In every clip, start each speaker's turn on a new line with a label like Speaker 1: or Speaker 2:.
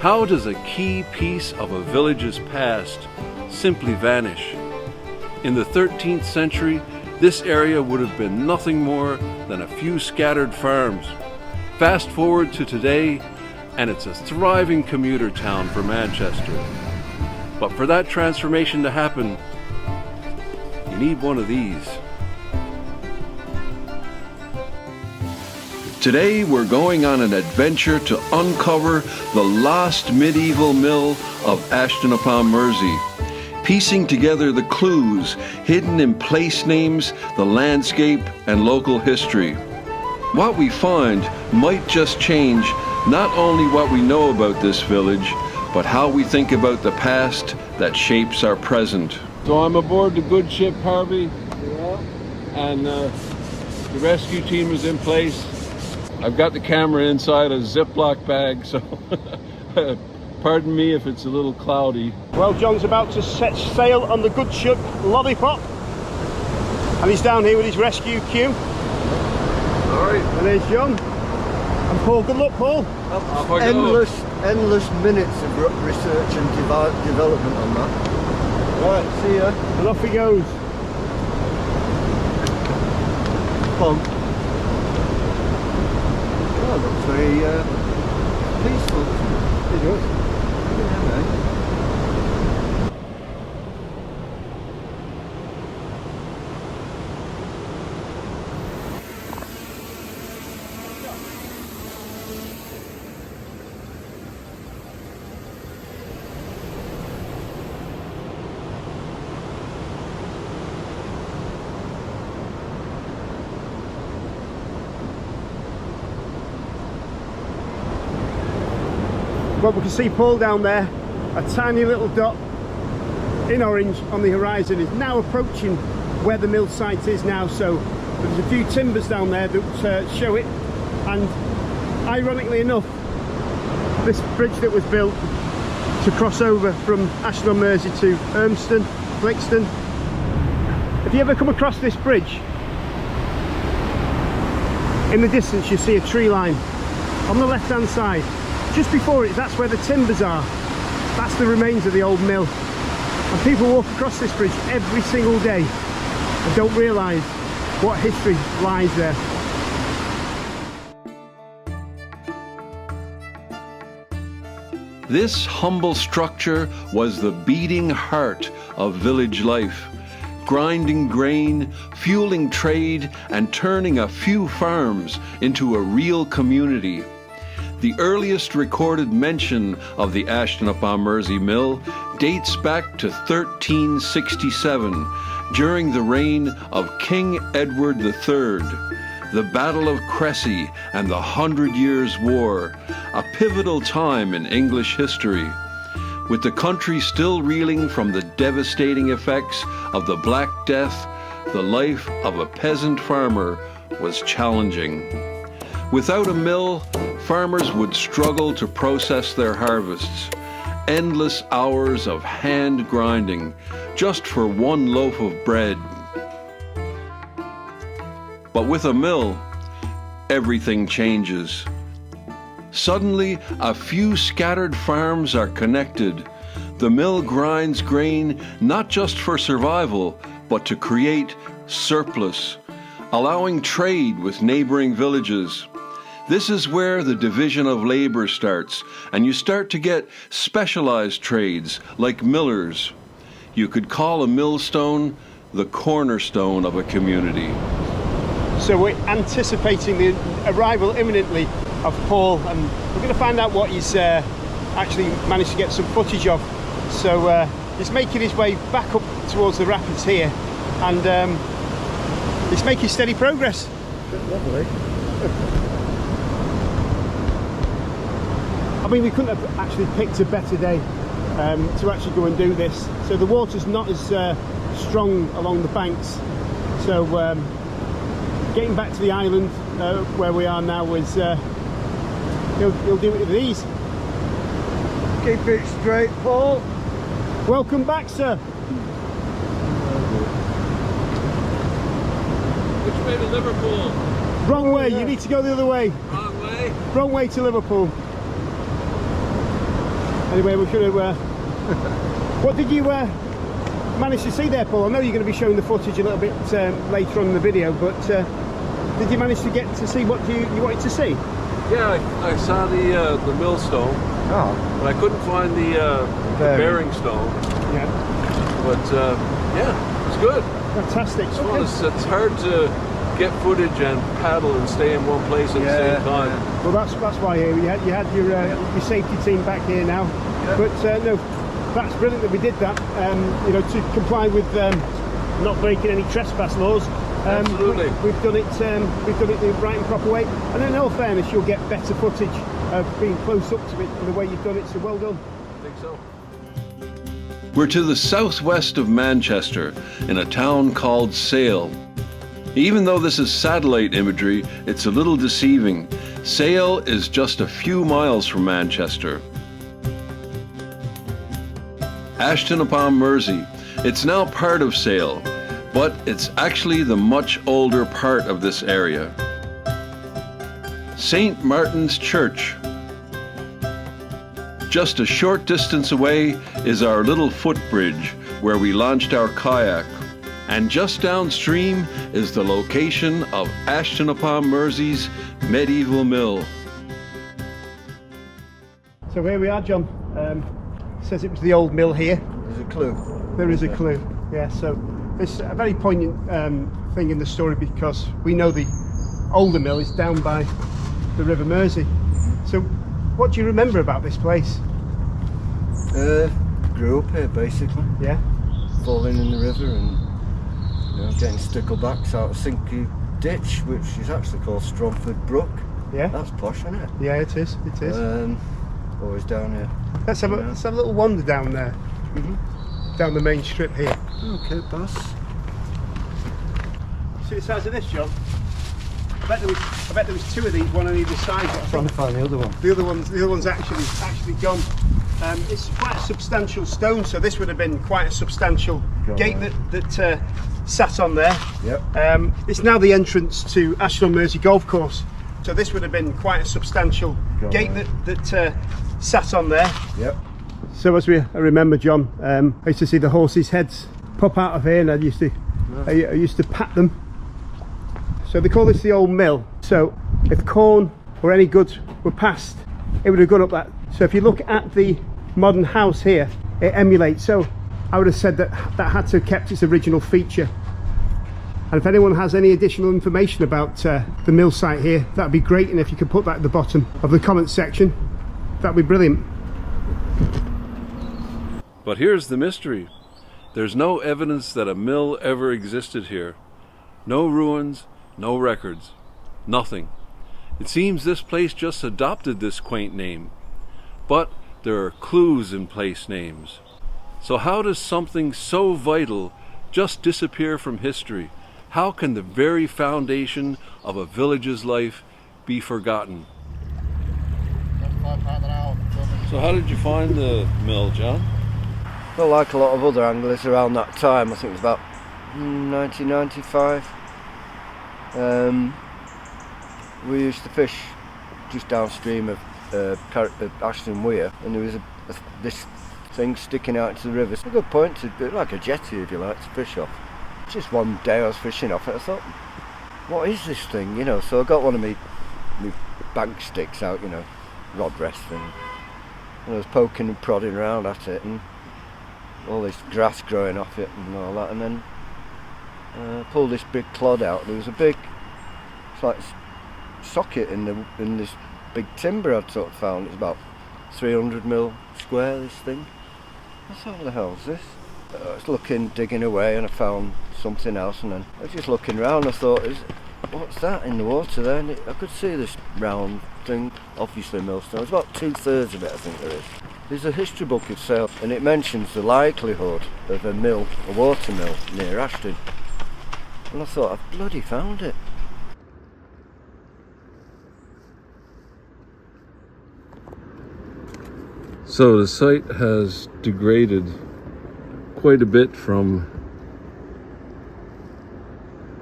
Speaker 1: How does a key piece of a village's past simply vanish? In the 13th century, this area would have been nothing more than a few scattered farms. Fast forward to today, and it's a thriving commuter town for Manchester. But for that transformation to happen, you need one of these. Today we're going on an adventure to uncover the lost medieval mill of Ashton upon Mersey, piecing together the clues hidden in place names, the landscape, and local history. What we find might just change not only what we know about this village, but how we think about the past that shapes our present. So I'm aboard the good ship Harvey, and the rescue team is in place. I've got the camera inside a Ziploc bag, so pardon me if it's a little cloudy.
Speaker 2: Well, John's about to set sail on the good ship Lollipop, and he's down here with his rescue queue.
Speaker 1: Alright.
Speaker 2: And there's John. And Paul, good luck, Paul.
Speaker 3: Endless minutes of research and development on that.
Speaker 2: Right, see ya. And off he goes.
Speaker 3: Come. Oh, it looks very peaceful.
Speaker 2: It does.
Speaker 3: Yeah,
Speaker 2: Well, we can see Paul down there, a tiny little dot in orange on the horizon, is now approaching where the mill site is now. So there's a few timbers down there that show it, and ironically enough, this bridge that was built to cross over from Ashton on Mersey to Flixton. Have you ever come across this bridge? In the distance you see a tree line on the left hand side. Just before it, that's where the timbers are. That's the remains of the old mill. And people walk across this bridge every single day and don't realise what history lies there.
Speaker 1: This humble structure was the beating heart of village life, grinding grain, fueling trade, and turning a few farms into a real community. The earliest recorded mention of the Ashton upon Mersey mill dates back to 1367, during the reign of King Edward III, the Battle of Crecy and the 100 Years' War, a pivotal time in English history. With the country still reeling from the devastating effects of the Black Death, the life of a peasant farmer was challenging. Without a mill, farmers would struggle to process their harvests. Endless hours of hand grinding just for one loaf of bread. But with a mill, everything changes. Suddenly, a few scattered farms are connected. The mill grinds grain not just for survival, but to create surplus, allowing trade with neighboring villages. This is where the division of labor starts, and you start to get specialized trades like millers. You could call a millstone the cornerstone of a community.
Speaker 2: So we're anticipating the arrival imminently of Paul, and we're going to find out what he's actually managed to get some footage of. So he's making his way back up towards the rapids here, and he's making steady progress.
Speaker 3: lovely.
Speaker 2: I mean, we couldn't have actually picked a better day to actually go and do this. So the water's not as strong along the banks. So getting back to the island where we are now is he'll do it with ease.
Speaker 3: Keep it straight, Paul.
Speaker 2: Welcome back, sir.
Speaker 1: Which way to Liverpool?
Speaker 2: Wrong way, you need to go the other way.
Speaker 1: Wrong way?
Speaker 2: Wrong way to Liverpool. Anyway, we're going to... what did you manage to see there, Paul? I know you're going to be showing the footage a little bit later on in the video, but did you manage to get to see what you wanted to see?
Speaker 1: Yeah, I saw the millstone, but I couldn't find the bearing stone.
Speaker 2: Yeah.
Speaker 1: But yeah, it's good.
Speaker 2: Fantastic.
Speaker 1: Well, it's hard to get footage and paddle and stay in one place at the same time.
Speaker 2: Yeah. Well, that's why you had your safety team back here now.
Speaker 1: Yeah.
Speaker 2: But no, that's brilliant that we did that. You know, to comply with not breaking any trespass laws.
Speaker 1: Absolutely.
Speaker 2: We've done it the right and proper way. And in all fairness, you'll get better footage of being close up to it and the way you've done it. So well done.
Speaker 1: I think so.
Speaker 4: We're to the southwest of Manchester, in a town called Sale. Even though this is satellite imagery, it's a little deceiving. Sale is just a few miles from Manchester. Ashton upon Mersey. It's now part of Sale, but it's actually the much older part of this area. St. Martin's Church. Just a short distance away is our little footbridge where we launched our kayak. And just downstream is the location of Ashton upon Mersey's medieval mill.
Speaker 2: So here we are, John. Says it was the old mill here.
Speaker 3: There's a clue.
Speaker 2: There is a clue. Yeah, so it's a very poignant thing in the story because we know the older mill is down by the River Mersey. So what do you remember about this place?
Speaker 3: Grew up here basically.
Speaker 2: Yeah.
Speaker 3: Falling in the river and getting sticklebacks out of Sinky Ditch, which is actually called Stromford Brook.
Speaker 2: Yeah.
Speaker 3: That's posh, isn't it?
Speaker 2: Yeah, it is. It is.
Speaker 3: Always down here.
Speaker 2: Let's have a little wander down there. Down the main strip here.
Speaker 3: Okay, boss.
Speaker 2: See the size of this, John? I bet there was two of these, one on either side.
Speaker 3: I'm trying to find the other one.
Speaker 2: The other one's actually gone. It's quite a substantial stone, so this would have been quite a substantial gate that sat on there.
Speaker 3: Yep.
Speaker 2: It's now the entrance to Ashton on Mersey Golf Course, so this would have been quite a substantial gate that sat on there.
Speaker 3: Yep.
Speaker 2: So as I remember, John, I used to see the horses' heads pop out of here, and I used to pat them. So they call this the old mill. So if corn or any goods were passed, it would have gone up that. So if you look at the modern house here, it emulates. So I would have said that had to have kept its original feature. And if anyone has any additional information about the mill site here, that'd be great. And if you could put that at the bottom of the comments section, that'd be brilliant.
Speaker 1: But here's the mystery. There's no evidence that a mill ever existed here. No ruins, no records, nothing. It seems this place just adopted this quaint name. But there are clues in place names. So how does something so vital just disappear from history? How can the very foundation of a village's life be forgotten? So how did you find the mill, John?
Speaker 3: Well, like a lot of other anglers around that time, I think it was about 1995. We used to fish just downstream of Ashton Weir, and there was this thing sticking out into the river. It's a good point to do, like a jetty if you like, to fish off. Just one day I was fishing off it, I thought, what is this thing, so I got one of my bank sticks out, rod rest thing, and I was poking and prodding around at it, and all this grass growing off it and all that, and then pulled this big clod out. There was a big, it's like socket in this big timber I'd sort of found. It's about 300 mil square, this thing. I thought, what the hell is this? I was looking, digging away, and I found something else, and then I was just looking around. I thought, what's that in the water there? And I could see this round thing, obviously millstone. It's about 2/3 of it, I think there is. There's a history book of Sale, and it mentions the likelihood of a water mill near Ashton. And I thought, I've bloody found it.
Speaker 1: So the site has degraded quite a bit from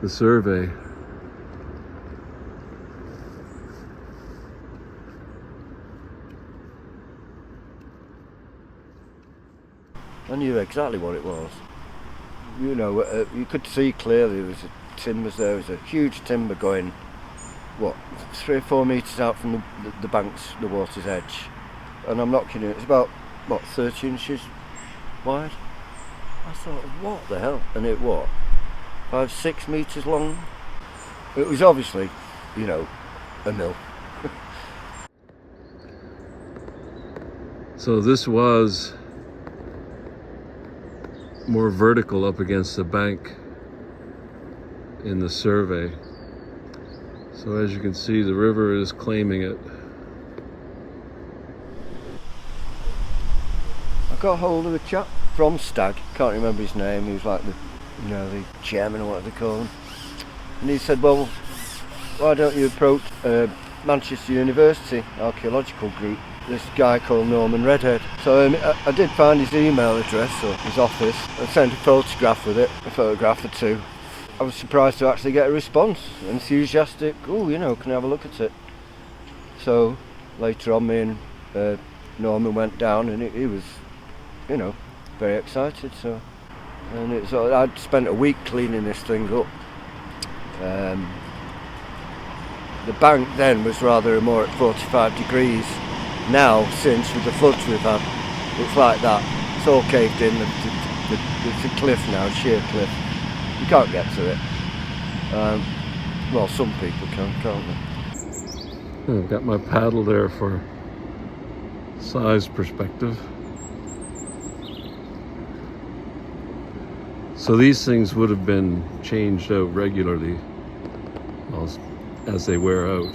Speaker 1: the survey.
Speaker 3: I knew exactly what it was. You know, you could see clearly there was timbers there. There was a huge timber going, what, 3 or 4 metres out from the banks, the water's edge. And I'm not kidding, it's about, what, 30 inches wide? I thought, what the hell? And it what? 5-6 metres long? It was obviously, you know, a mill.
Speaker 4: So this was more vertical up against the bank in the survey. So as you can see, the river is claiming it.
Speaker 3: I got hold of a chap from Stag, can't remember his name, he was like the, you know, the chairman or whatever they call him. And he said, well, why don't you approach Manchester University archaeological group, this guy called Norman Redhead. So I did find his email address or his office. I sent a photograph with it, a photograph or two. I was surprised to actually get a response, enthusiastic, oh, you know, can I have a look at it? So later on, me and Norman went down, and he was, you know, very excited. So, and I'd spent a week cleaning this thing up. The bank then was rather more at 45 degrees. Now, since with the floods we've had, it's like that. It's all caved in. It's a cliff now, sheer cliff. You can't get to it. Well, some people can, can't they?
Speaker 4: I've got my paddle there for size perspective. So these things would have been changed out regularly as they wear out.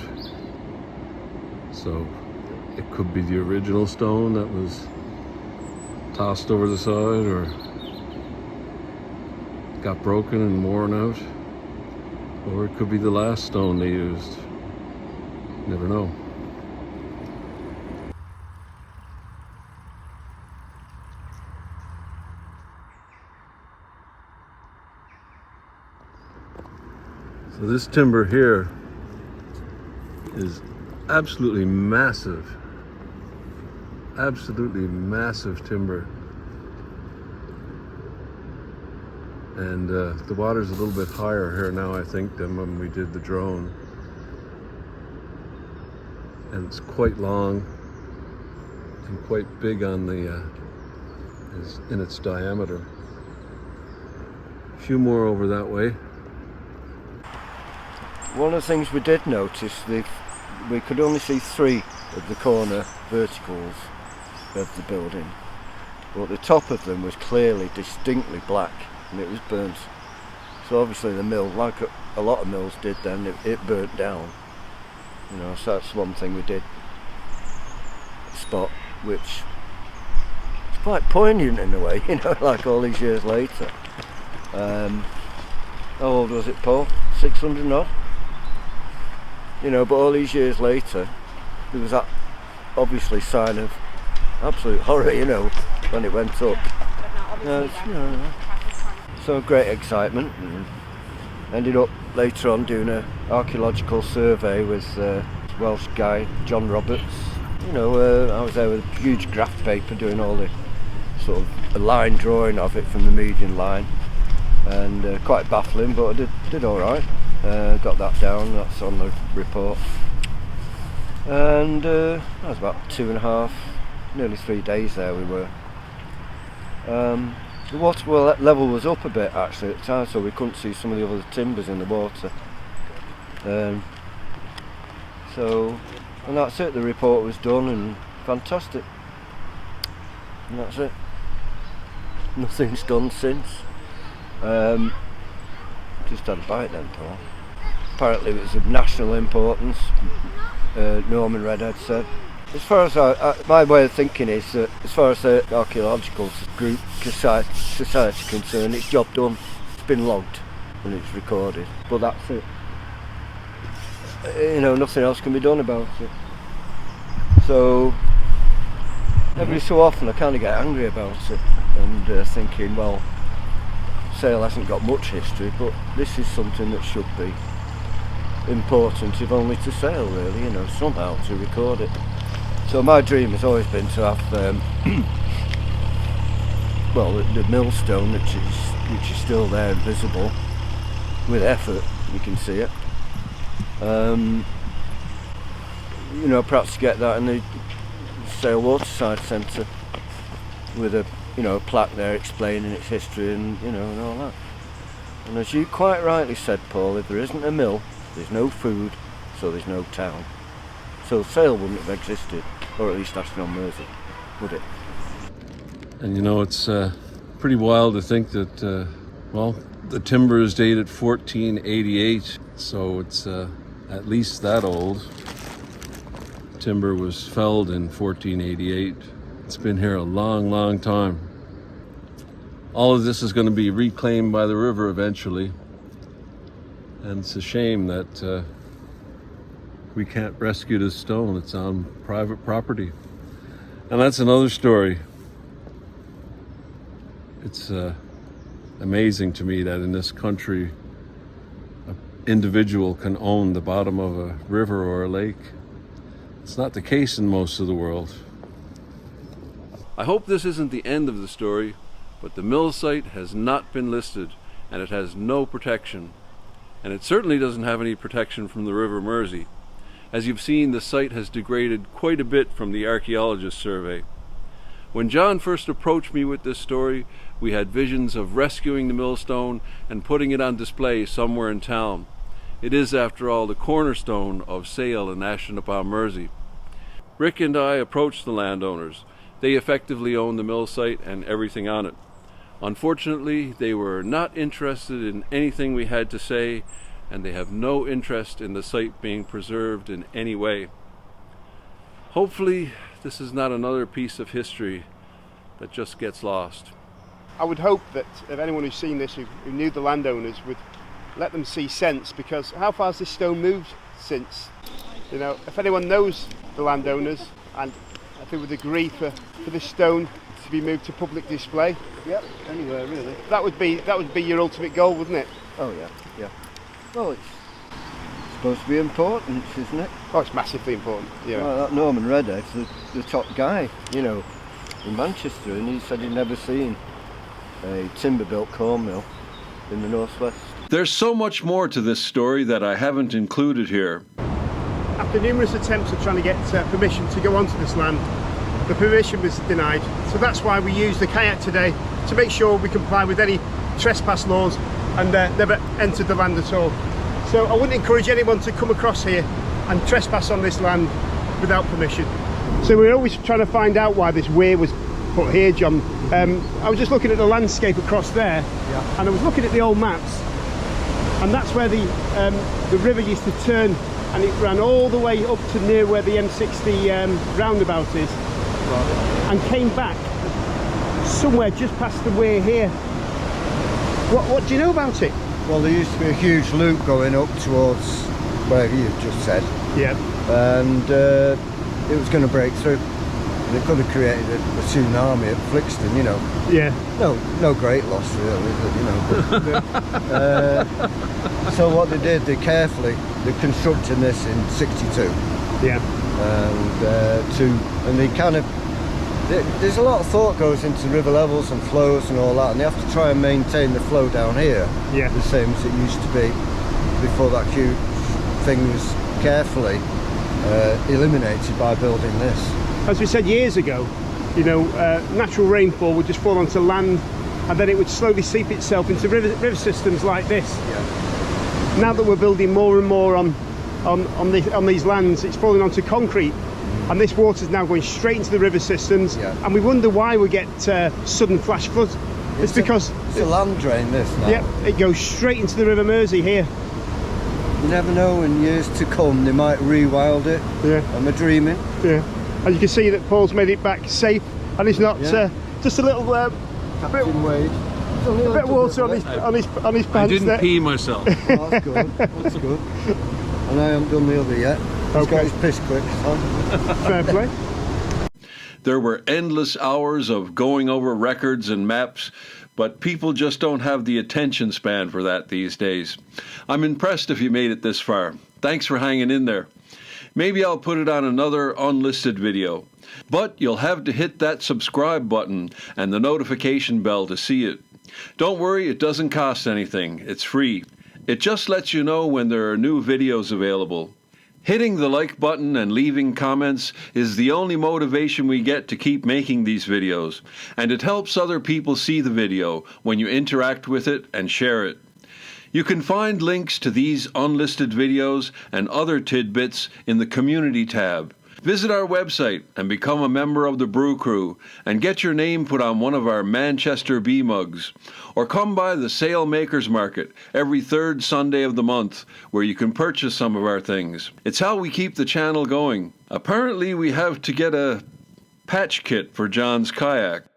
Speaker 4: So it could be the original stone that was tossed over the side or got broken and worn out, or it could be the last stone they used. Never know. So this timber here is absolutely massive timber, and the water's a little bit higher here now, I think, than when we did the drone, and it's quite long and quite big on the in its diameter. A few more over that way.
Speaker 3: One of the things we did notice, we could only see 3 of the corner verticals of the building, but the top of them was clearly, distinctly black, and it was burnt. So obviously the mill, like a lot of mills did then, it burnt down. You know, so that's one thing we did spot, which is quite poignant in a way, you know, like all these years later. How old was it, Paul? 600 odd? You know, but all these years later, there was that obviously sign of absolute horror, you know, when it went up. So great excitement, and ended up later on doing an archaeological survey with Welsh guy John Roberts. You know, I was there with a huge graph paper doing all the sort of a line drawing of it from the median line, and quite baffling, but I did all right. Got that down, that's on the report. And that was about 2.5, nearly 3 days there we were. The water level was up a bit actually at the time, so we couldn't see some of the other timbers in the water. And that's it, the report was done, and fantastic. And that's it. Nothing's done since. Just had a bite then, Paul. Apparently it was of national importance, Norman Redhead said. As far as my way of thinking is that as far as the archaeological group society concerned, it's job done, it's been logged and it's recorded, but that's it. You know, nothing else can be done about it. So every so often I kind of get angry about it and thinking, well, Sale hasn't got much history, but this is something that should be important, if only to Sale really, you know, somehow to record it. So my dream has always been to have well, the millstone, which is still there, visible. With effort, you can see it. You know, perhaps get that in the Sale Waterside Centre with a, you know, a plaque there explaining its history and, you know, and all that. And as you quite rightly said, Paul, if there isn't a mill, there's no food, so there's no town. So Sale wouldn't have existed, or at least Ashton on Mersey, would it?
Speaker 4: And you know, it's pretty wild to think that, well, the timber is dated 1488, so it's at least that old. Timber was felled in 1488. It's been here a long, long time. All of this is going to be reclaimed by the river eventually. And it's a shame that we can't rescue this stone. It's on private property. And that's another story. It's amazing to me that in this country, an individual can own the bottom of a river or a lake. It's not the case in most of the world. I hope this isn't the end of the story, but the mill site has not been listed and it has no protection. And it certainly doesn't have any protection from the River Mersey. As you've seen, the site has degraded quite a bit from the archaeologist survey. When John first approached me with this story, we had visions of rescuing the millstone and putting it on display somewhere in town. It is, after all, the cornerstone of Sale and Ashton upon Mersey. Rick and I approached the landowners. They effectively own the mill site and everything on it. Unfortunately, they were not interested in anything we had to say, and they have no interest in the site being preserved in any way. Hopefully, this is not another piece of history that just gets lost.
Speaker 2: I would hope that if anyone who's seen this, who knew the landowners, would let them see sense, because how far has this stone moved since? You know, if anyone knows the landowners, and if they would agree for this stone to be moved to public display.
Speaker 3: Yep, anywhere really.
Speaker 2: That would be your ultimate goal, wouldn't it?
Speaker 3: Oh yeah, yeah. Well, it's supposed to be important, isn't it?
Speaker 2: Oh, it's massively important. Yeah.
Speaker 3: Well, that Norman Redhead's the top guy, you know, in Manchester, and he said he'd never seen a timber-built corn mill in the northwest.
Speaker 1: There's so much more to this story that I haven't included here.
Speaker 2: After numerous attempts at trying to get permission to go onto this land, the permission was denied. So that's why we use the kayak today, to make sure we comply with any trespass laws and never entered the land at all. So I wouldn't encourage anyone to come across here and trespass on this land without permission. So we're always trying to find out why this weir was put here, John. I was just looking at the landscape across there, and I was looking at the old maps, and that's where the river used to turn, and it ran all the way up to near where the M60 roundabout is, and came back somewhere just past the weir here. What do you know about it?
Speaker 3: Well, there used to be a huge loop going up towards wherever you've just said.
Speaker 2: Yeah.
Speaker 3: And it was going to break through. They could have created a tsunami at Flixton, you know.
Speaker 2: Yeah.
Speaker 3: No great loss really, but, you know. But, so what they did, they're constructing this in '62.
Speaker 2: Yeah.
Speaker 3: And they kind of, there's a lot of thought goes into river levels and flows and all that, and they have to try and maintain the flow down here, the same as it used to be before that huge thing was carefully eliminated by building this.
Speaker 2: As we said years ago, you know, natural rainfall would just fall onto land, and then it would slowly seep itself into river systems like this.
Speaker 3: Yeah.
Speaker 2: Now that we're building more and more on these lands, it's falling onto concrete, and this water is now going straight into the river systems, and we wonder why we get sudden flash floods. It's because
Speaker 3: it's a land drain, this now.
Speaker 2: Yeah, it goes straight into the River Mersey here.
Speaker 3: You never know, in years to come they might rewild it.
Speaker 2: Yeah.
Speaker 3: Am I dreaming?
Speaker 2: Yeah. As you can see, that Paul's made it back safe, and it's not just a little
Speaker 3: Captain Wade.
Speaker 2: A bit of water on his pants.
Speaker 4: I didn't
Speaker 2: there.
Speaker 4: pee myself.
Speaker 3: Oh, that's good. That's good. And I haven't done the other yet. He's got his piss quick, so.
Speaker 2: Fair play.
Speaker 1: There were endless hours of going over records and maps, but people just don't have the attention span for that these days. I'm impressed if you made it this far. Thanks for hanging in there. Maybe I'll put it on another unlisted video. But you'll have to hit that subscribe button and the notification bell to see it. Don't worry, it doesn't cost anything. It's free. It just lets you know when there are new videos available. Hitting the like button and leaving comments is the only motivation we get to keep making these videos, and it helps other people see the video when you interact with it and share it. You can find links to these unlisted videos and other tidbits in the Community tab. Visit our website and become a member of the Brew Crew and get your name put on one of our Manchester Bee mugs. Or come by the Sale Makers Market every third Sunday of the month where you can purchase some of our things. It's how we keep the channel going. Apparently we have to get a patch kit for John's kayak.